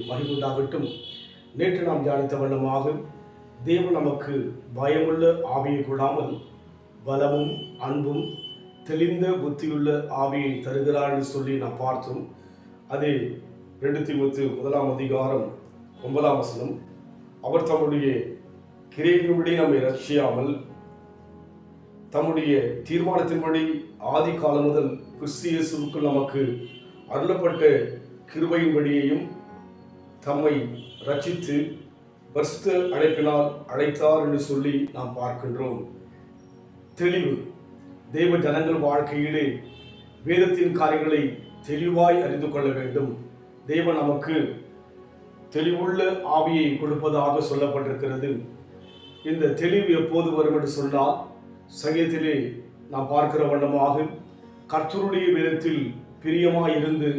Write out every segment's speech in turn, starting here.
மகிழ்வுண்டாகட்டும். நேற்று நாம் தியானித்த வண்ணமாக தேவன் நமக்கு பயமுள்ள ஆவியை கொடாமல் பலமும் அன்பும் தெளிந்த புத்தியுள்ள ஆவியை தருகிறார் என்று சொல்லி நாம் பார்த்தோம். அது 2 தீமோத்தேயு 1:9 அவர் தம்முடைய கிரியையின்படி நம்மை ரட்சியாமல் தம்முடைய தீர்மானத்தின்படி ஆதி காலம் முதல் கிறிஸ்து இயேசுவுக்குள் நமக்கு அருளப்பட்ட கிருபையின்படியையும் தம்மை ரட்சித்து பரிசுத்த அழைப்பினால் அழைத்தார் என்று சொல்லி நாம் பார்க்கின்றோம். தெளிவு. தேவ ஜனங்கள் வாழ்க்கையிலே வேதத்தின் காரியங்களை தெளிவாய் அறிந்து கொள்ள வேண்டும். தேவன் நமக்கு தெளிவுள்ள ஆவியை கொடுப்பதாக சொல்லப்பட்டிருக்கிறது. இந்த தெளிவு எப்போது வரும் என்று சொன்னால், சங்கீதத்திலே நாம் பார்க்கிற வண்ணமாக கர்த்தருடைய வேதத்தில் பிரியமாய் இருந்து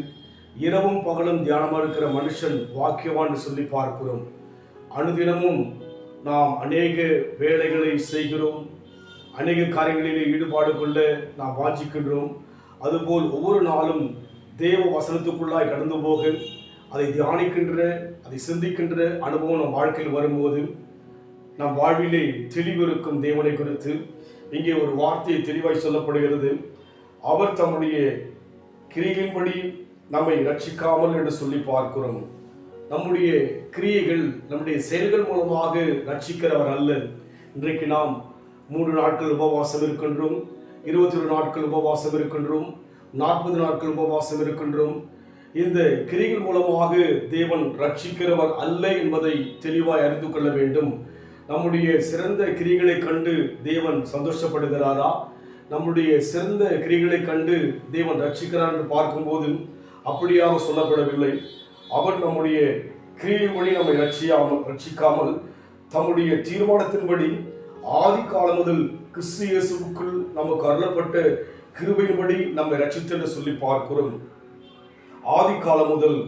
இரவும் பகலும் தியானமாக இருக்கிற மனுஷன் வாக்கியவான் என்று சொல்லி பார்க்கிறோம். அனுதினமும் நாம் அநேக வேலைகளை செய்கிறோம், அநேக காரியங்களிலே ஈடுபாடு கொள்ள நாம் வாஞ்சிக்கின்றோம். அதுபோல் ஒவ்வொரு நாளும் தேவ வசனத்துக்குள்ளாய் கடந்து போக அதை தியானிக்கின்ற, அதை சிந்திக்கின்ற அனுபவம் நம் வாழ்க்கையில் வரும்போது நம் வாழ்விலே தெளிவு இருக்கும். தேவனை குறித்து இங்கே ஒரு வார்த்தையை தெளிவாய் சொல்லப்படுகிறது. அவர் தம்முடைய கிரியையின்படி நம்மை ரட்சிக்காமல் என்று சொல்லி பார்க்கிறோம். நம்முடைய கிரியைகள், நம்முடைய செயல்கள் மூலமாக ரட்சிக்கிறவர் அல்ல. இன்றைக்கு நாம் 3 நாட்கள் உபவாசம் இருக்கின்றோம், 21 நாட்கள் உபவாசம் இருக்கின்றோம், 40 நாட்கள் உபவாசம் இருக்கின்றோம். இந்த கிரிகள் மூலமாக தேவன் ரட்சிக்கிறவர் அல்ல என்பதை தெளிவாய் அறிந்து கொள்ள வேண்டும். நம்முடைய சிறந்த கிரிகளை கண்டு தேவன் சந்தோஷப்படுகிறாரா? நம்முடைய சிறந்த கிரிகளை கண்டு தேவன் ரட்சிக்கிறார் என்று பார்க்கும்போது அப்படியாக சொல்லப்படவில்லை. அவர் நம்முடைய கிரியின்படி நம்மை ரட்சிக்காமல் தம்முடைய தீர்மானத்தின்படி ஆதி காலம் முதல் கிறிஸ்து இயேசுவுக்குள் நமக்கு அருளப்பட்ட கிருபையின்படி நம்மை ரட்சித்து என்று சொல்லி பார்க்கிறோம். ஆதி காலம் முதல்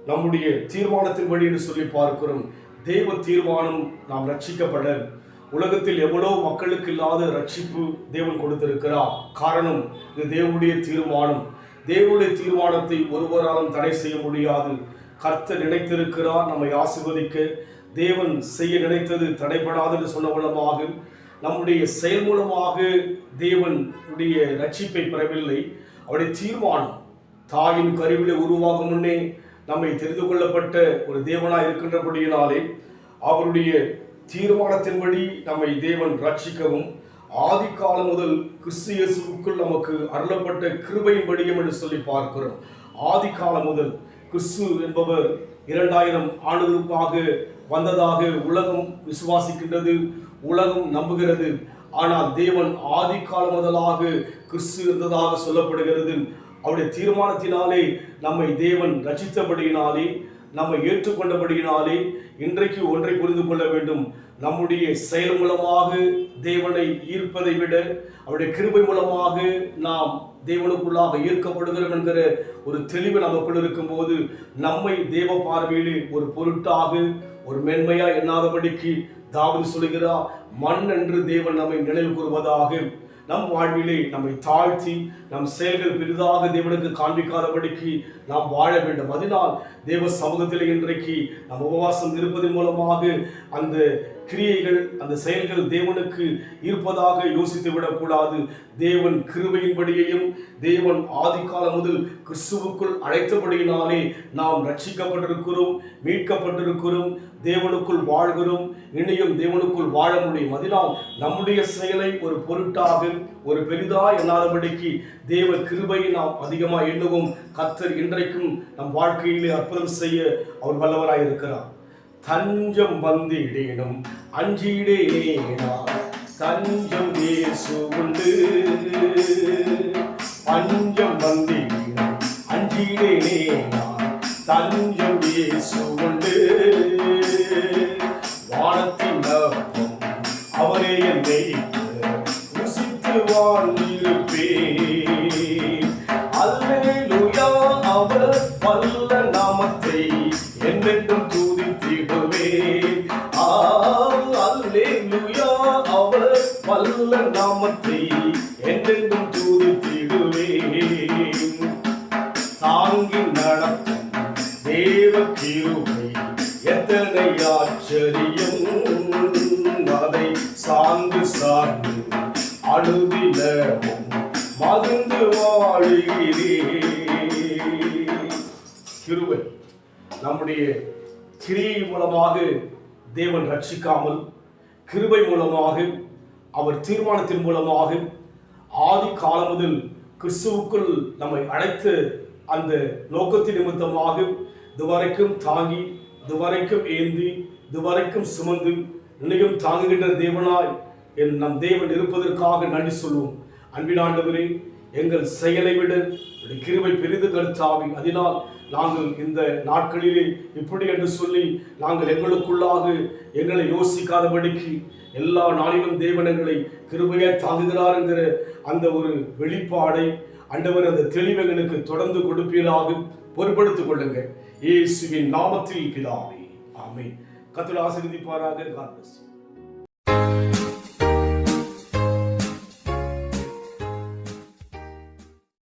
நம்முடைய தீர்மானத்தின்படி என்று சொல்லி பார்க்கிறோம். தேவ தீர்மானம் நாம் ரட்சிக்கப்பட. உலகத்தில் எவ்வளவு மக்களுக்கு இல்லாத ரட்சிப்பு தேவன் கொடுத்திருக்கிறார். காரணம், இது தேவனுடைய தீர்மானம். தேவனுடைய தீர்மானத்தை ஒருவராலும் தடை செய்ய முடியாது. கர்த்தர் நினைத்திருக்கிறார் நம்மை ஆசீர்வதிக்க. தேவன் செய்ய நினைத்தது தடைபடாது என்று சொன்ன மூலமாக நம்முடைய செயல் மூலமாக தேவனுடைய ரட்சிப்பை பெறவில்லை. அவருடைய தீர்மானம், தாயின் கருவிலே உருவாகும் முன்னே நம்மை தெரிந்து கொள்ளப்பட்ட ஒரு தேவனாய் இருக்கின்றபடியினாலே அவருடைய தீர்மானத்தின்படி நம்மை தேவன் ரட்சிக்கவும் ஆதி காலம் முதல் கிறிஸ்து இயேசுவுக்குள் நமக்கு அருளப்பட்ட கிருபையின்படியும் என்று சொல்லி பார்க்கிறோம். ஆதி காலம் முதல் கிறிஸ்து என்பவர் 2000 ஆண்டுகளுக்காக வந்ததாக உலகம் விசுவாசிக்கின்றது, உலகம் நம்புகிறது. ஆனால் தேவன் ஆதி காலம் முதலாக கிறிஸ்து இருந்ததாக சொல்லப்படுகிறது. அவருடைய தீர்மானத்தினாலே நம்மை தேவன் ரட்சித்தபடியினாலே, நம்மை ஏற்றுக்கொண்டபடியினாலே இன்றைக்கு ஒன்றை புரிந்து கொள்ள வேண்டும். நம்முடைய செயல் மூலமாக தேவனை ஈர்ப்பதை விட அவருடைய கிருபை மூலமாக நாம் தேவனுக்குள்ளாக ஈர்க்கப்படுகிறோம் என்கிற ஒரு தெளிவு நமக்குள் இருக்கும்போது நம்மை தேவ பார்வையிலே ஒரு பொருட்டாக, ஒரு மென்மையா எண்ணாதபடிக்கு தாவீது சொல்கிறார், மண் என்று தேவன் நம்மை நினைவு கூறுவதாக. நம் வாழ்விலே நம்மை தாழ்த்தி நம் செயல்கள் பெரிதாக தேவனுக்கு காண்பிக்காதபடிக்கு நாம் வாழ வேண்டும். அதனால் தேவ சமூகத்தில் இன்றைக்கு நம் உபவாசம் இருப்பதன் மூலமாக அந்த கிரியைகள், அந்த செயல்கள் தேவனுக்கு இருப்பதாக யோசித்து விடக்கூடாது. தேவன் கிருபையின்படியையும் தேவன் ஆதி காலம் முதல் கிறிஸ்துவுக்குள் அழைத்தபடியினாலே நாம் ரட்சிக்கப்பட்டிருக்கிறோம், மீட்கப்பட்டிருக்கிறோம், தேவனுக்குள் வாழ்கிறோம், இனியும் தேவனுக்குள் வாழ முடியும். அதனால் நம்முடைய செயலை ஒரு பொருட்டாக, ஒரு பெரிதாய் எண்ணாதபடிக்கு தேவ கிருபையை நாம் அதிகமாக எண்ணுவோம். கர்த்தர் இன்றைக்கும் நம் வாழ்க்கையிலே அற்புதம் செய்ய அவர் வல்லவராய் இருக்கிறார். தஞ்சம் வந்திடேனும் அஞ்சிடேனா, தஞ்சம் இயேசு உண்டு. பஞ்சம் வந்திடேனும் அஞ்சிடேனா, தஞ்சம் இயேசு உண்டு. வானத்தின் அப்பம் அவரே என்னை ருசித்து வாழ்ந்திருப்பேன். அல்லேலூயா, அவர் வல்ல நாமத்தை என்றென்றும் துதித்திடுவேன். அல்லேலூயா, அவர் வல்ல நாமத்தை என்றென்றும் துதித்திடுவேன். தாங்கி நடத்தும் தேவ கிருபை அனுதினமும் மகிழ்ந்து வாழுகிறேன். கிருபை நம்முடைய கிரியை மூலமாக தேவன் ரட்சிக்காமல், கிருபை மூலமாக அவர் தீர்மானத்தின் மூலமாக ஆதி காலம் முதல் கிறிஸ்துவுக்குள் நம்மை அழைத்து அந்த நோக்கத்தின் நிமித்தமாக இதுவரைக்கும் தாங்கி, இதுவரைக்கும் ஏந்தி, இதுவரைக்கும் சுமந்து நினைவும் தாங்குகின்ற தேவனாய் நம் தேவன் இருப்பதற்காக நன்றி சொல்வோம். அன்பின் ஆண்டவரே, எங்கள் செயலை விட கிருபை பெரிது கர்த்தாவே. அதனால் நாங்கள் இந்த நாட்களிலே இப்படி என்று சொல்லி நாங்கள் எங்களுக்குள்ளாக எங்களை யோசிக்காதபடிக்கு எல்லா நாளிலும் தேவன் எங்களை கிருபையை தாங்குகிறார் என்கிற அந்த ஒரு வெளிப்பாடை ஆண்டவர் அந்த தெளிவு எங்களுக்கு தொடர்ந்து கொடுப்பீராக பொறுப்படுத்திக் கொள்ளுங்க. இயேசுவின் நாமத்தில் பிதாவே, ஆமென். கர்த்தர் ஆசீர்வதிப்பாராக. God bless you.